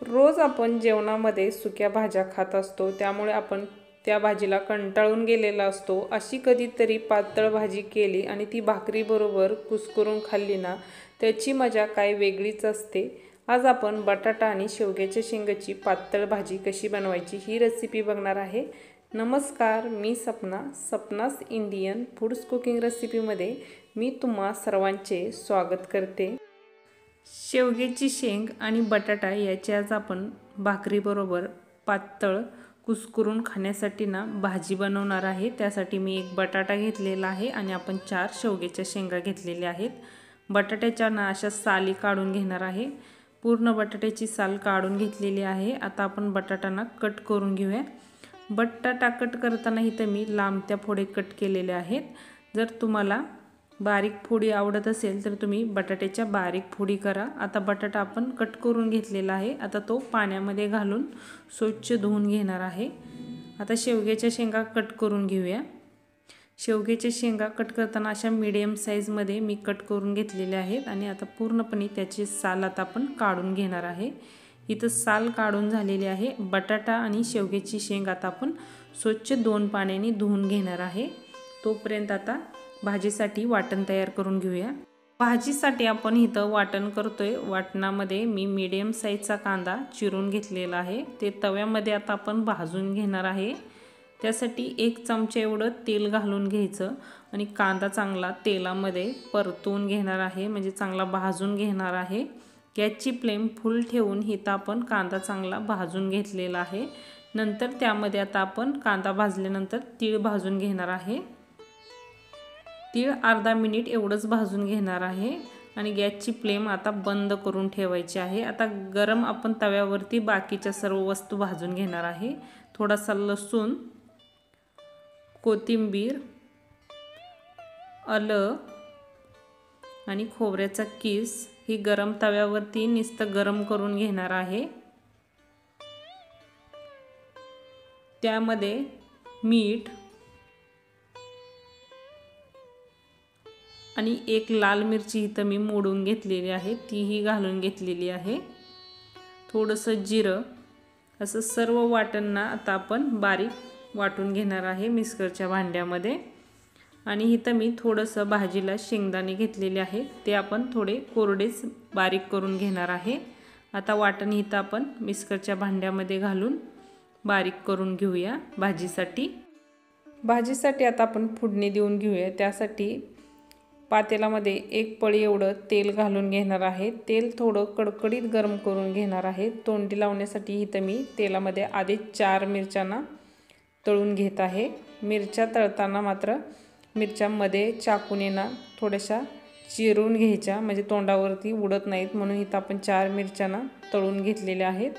रोज आपण जेवणामध्ये सुक्या भाज्या खात असतो, त्यामुळे आपण त्या भाजीला कंटाळून गेलेला असतो। अशी कधीतरी पातळ भाजी केली आणि ती भाकरीबरोबर कुस्करून खाल्ली ना, त्याची मजा काय वेगळीच असते। आज आपण बटाटा आणि शेवग्याच्या शेंगाची पातळ भाजी कशी बनवायची ही रेसिपी बघणार आहे। नमस्कार, मी सपना, सपनास इंडियन फूड्स कुकिंग रेसिपीमध्ये मी तुम्हा सर्वांचे स्वागत करते। शेवग्याची शेंग आणि बटाटा याची आज आपण भाकरीबरोबर पातळ कुस्करून खाण्यासाठी ना भाजी बनवणार आहे। त्यासाठी मी एक बटाटा घेतलेला आहे आणि आपण 4 शेवग्याच्या शेंगा घेतलेल्या आहेत। बटाट्याच्या ना अशा साली काढून घेणार आहे। पूर्ण बटाट्याची साल काढून घेतलेली आहे। आता आपण बटाटाना कट करून घेऊया। बटाटा कट करताना इथे मी लांबत्या फोडी कट केलेल्या आहेत। जर तुम्हाला बारीक फोडी आवडत असेल तर तुम्ही बटाट्याच्या बारीक फोडी करा। आता बटाटा आपण कट करून घेतलेला आहे। आता तो पाण्यामध्ये घालून स्वच्छ धुवून घेणार आहे। आता शेवग्याच्या शेंगा कट करून घेऊया। शेवग्याच्या शेंगा कट करताना अशा मीडियम साईजमध्ये मी कट करून घेतलेल्या आहेत आणि आता पूर्णपणे त्याची साल आता आपण काढून घेणार आहे। इथं साल काढून झालेली आहे। बटाटा आणि शेवग्याची शेंग आता आपण स्वच्छ 2 पाण्याने धुवून घेणार आहे। तोपर्यंत आता भाजीसाठी वाटण तयार करून घेऊया। भाजीसाठी आपण इथं वाटण करतोय। वाटणामध्ये मी मीडियम साईजचा कांदा चिरून घेतलेला आहे। ते तव्यामध्ये आता आपण भाजून घेणार आहे। त्यासाठी 1 चमचा एवढं तेल घालून घ्यायचं आणि कांदा चांगला तेलामध्ये परतून घेणार आहे, म्हणजे चांगला भाजून घेणार आहे। गॅसची फ्लेम फुल ठेवून इथं आपण कांदा चांगला भाजून घेतलेला आहे। नंतर त्यामध्ये आता आपण कांदा भाजल्यानंतर तीळ भाजून घेणार आहे। तीळ अर्धा मिनिट एवढंच भाजून घेणार आहे आणि गॅसची फ्लेम आता बंद करून ठेवायची आहे। आता गरम आपण तव्यावरती बाकीच्या सर्व वस्तू भाजून घेणार आहे। थोडासा लसूण, कोथिंबीर, आलं आणि खोबऱ्याचा कीस ही गरम तव्यावरती नुसतं गरम करून घेणार आहे। त्यामध्ये मीठ आणि 1 लाल मिरची इथं मी मोडून घेतलेली आहे, तीही घालून घेतलेली आहे। थोडंसं जिरं, असं सर्व वाटणना आता आपण बारीक वाटून घेणार आहे मिक्सरच्या भांड्यामध्ये। आणि इथं मी थोडंसं भाजीला शेंगदाणे घेतलेले आहे, ते आपण थोडे कोरडेच बारीक करून घेणार आहे। आता वाटण इथं आपण मिक्सरच्या भांड्यामध्ये घालून बारीक करून घेऊया भाजीसाठी। भाजीसाठी आता आपण फोडणी देऊन घेऊया। त्यासाठी पातेल्यामध्ये 1 पळी एवढं तेल घालून घेणार आहे। तेल थोडं कडकडीत गरम करून घेणार आहे। तोंडी लावण्यासाठी इथं मी तेलामध्ये आधी 4 मिरच्यांना तळून घेत आहे। मिरच्या तळताना मात्र मिरच्यामध्ये चाकूने ना थोड्याशा चिरून घ्यायच्या, म्हणजे तोंडावरती उडत नाहीत, म्हणून इथं आपण 4 मिरच्यांना तळून घेतलेल्या आहेत।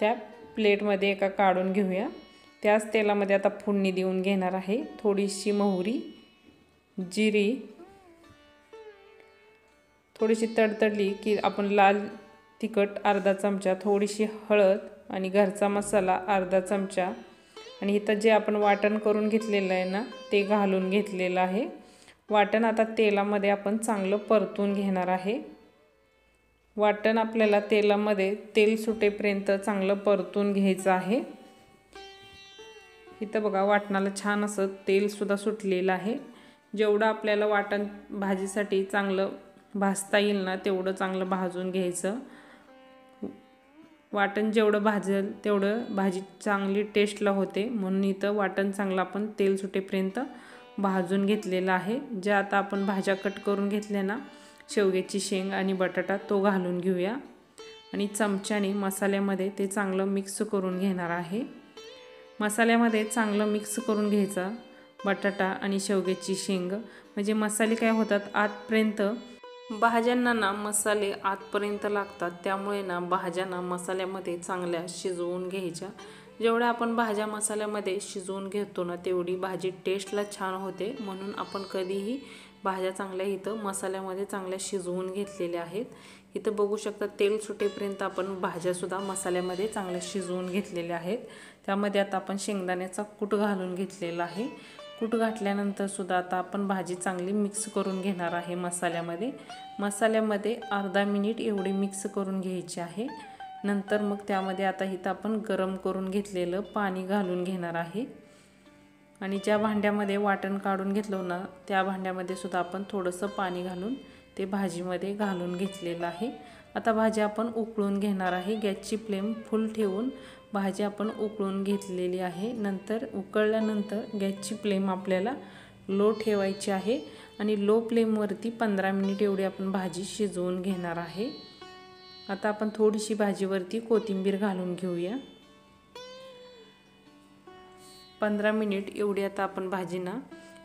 त्या प्लेटमध्ये एका काढून घेऊया। त्याच तेलामध्ये आता फोडणी देऊन घेणार आहे। थोडीशी मोहरी, जिरी, थोडीशी तडतडली की आपण लाल तिखट अर्धा चमचा, थोडीशी हळद आणि घरचा मसाला अर्धा चमचा आणि इथं जे आपण वाटण करून घेतलेलं आहे ना ते घालून घेतलेलं आहे। वाटण आता तेलामध्ये आपण चांगलं परतून घेणार आहे। वाटण आपल्याला तेलामध्ये तेल सुटेपर्यंत चांगलं परतून घ्यायचं आहे। इथं बघा वाटणाला छान असं तेल सुद्धा सुटलेलं आहे। जेवढं आपल्याला वाटण भाजीसाठी चांगलं भाजता येईल ना तेवढं चांगलं भाजून घ्यायचं। वाटण जेवढं भाजेल तेवढं भाजी चांगली टेस्टला होते, म्हणून इथं वाटण चांगलं आपण तेल सुटेपर्यंत भाजून घेतलेलं आहे। जे आता आपण भाज्या कट करून घेतल्या ना, शेवग्याची शेंग आणि बटाटा, तो घालून घेऊया आणि चमच्याने मसाल्यामध्ये ते चांगलं मिक्स करून घेणार आहे। मसाल्यामध्ये चांगलं मिक्स करून घ्यायचा बटाटा आणि शेवग्याची शेंग, म्हणजे मसाले काय होतात आतपर्यंत, भाज्यांना ना मसाले आतपर्यंत लागतात, त्यामुळे ना भाज्यांना मसाल्यामध्ये चांगल्या शिजवून घ्यायच्या। जेवढ्या आपण भाज्या मसाल्यामध्ये शिजवून घेतो ना तेवढी भाजी टेस्टला छान होते, म्हणून आपण कधीही भाज्या चांगल्या इथं मसाल्यामध्ये चांगल्या शिजवून घेतलेल्या आहेत। इथं बघू शकता तेल सुटेपर्यंत आपण भाज्यासुद्धा मसाल्यामध्ये चांगल्या शिजवून घेतलेल्या आहेत। त्यामध्ये आता आपण शेंगदाण्याचा कूट घालून घेतलेला आहे। कूट घातल्यानंतर सुद्धा आता आपण भाजी चांगली मिक्स करून घेणार आहे मसाल्यामध्ये। मसाल्यामध्ये अर्धा मिनिट एवढी मिक्स करून घ्यायची आहे नंतर मग त्यामध्ये आता इथं आपण गरम करून घेतलेलं पाणी घालून घेणार आहे आणि ज्या भांड्यामध्ये वाटण काढून घेतलं ना त्या भांड्यामध्ये सुद्धा आपण थोडंसं पाणी घालून ते भाजीमध्ये घालून घेतलेलं आहे। आता भाजी आपण उकळून घेणार आहे। गॅसची फ्लेम फुल ठेवून भाजी आपण उकळून घेतलेली आहे। नंतर उकळल्यानंतर गॅसची फ्लेम आपल्याला लो ठेवायची आहे आणि लो फ्लेमवरती 15 मिनिट एवढी आपण भाजी शिजवून घेणार आहे। आता आपण थोडीशी भाजीवरती कोथिंबीर घालून घेऊया। 15 मिनिट एवढी आता आपण भाजीना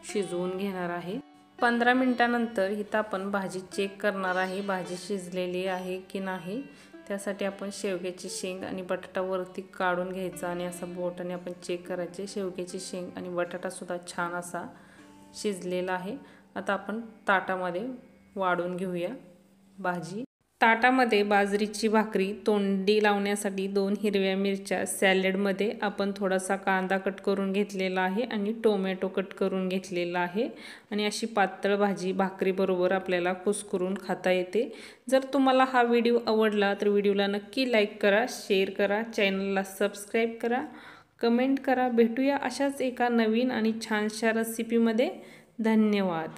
शिजवून घेणार आहे। 15 मिनिटानंतर इथं आपण भाजी चेक करणार आहे, भाजी शिजलेली आहे की नाही। त्यासाठी आपण शेवग्याची शेंग आणि बटाटा वरती काढून घ्यायचा आणि असा बोटाने आपण चेक करायचे। शेवग्याची शेंग आणि बटाटा सुद्धा छान असा शिजलेला आहे। आता आपण ताटामध्ये वाढून घेऊया भाजी। ताटामध्ये बाजरीची भाकरी, तोंडी लावण्यासाठी 2 हिरव्या मिरच्या, सॅलडमध्ये आपण थोडासा कांदा कट करून घेतलेला आहे आणि टोमॅटो कट करून घेतलेला आहे आणि अशी पातळ भाजी भाकरीबरोबर आपल्याला कुस्करून खाता येते। जर तुम्हाला हा व्हिडिओ आवडला तर व्हिडिओला नक्की लाईक करा, शेअर करा, चॅनलला सबस्क्राईब करा, कमेंट करा। भेटूया अशाच एका नवीन आणि छानशा रेसिपीमध्ये। धन्यवाद।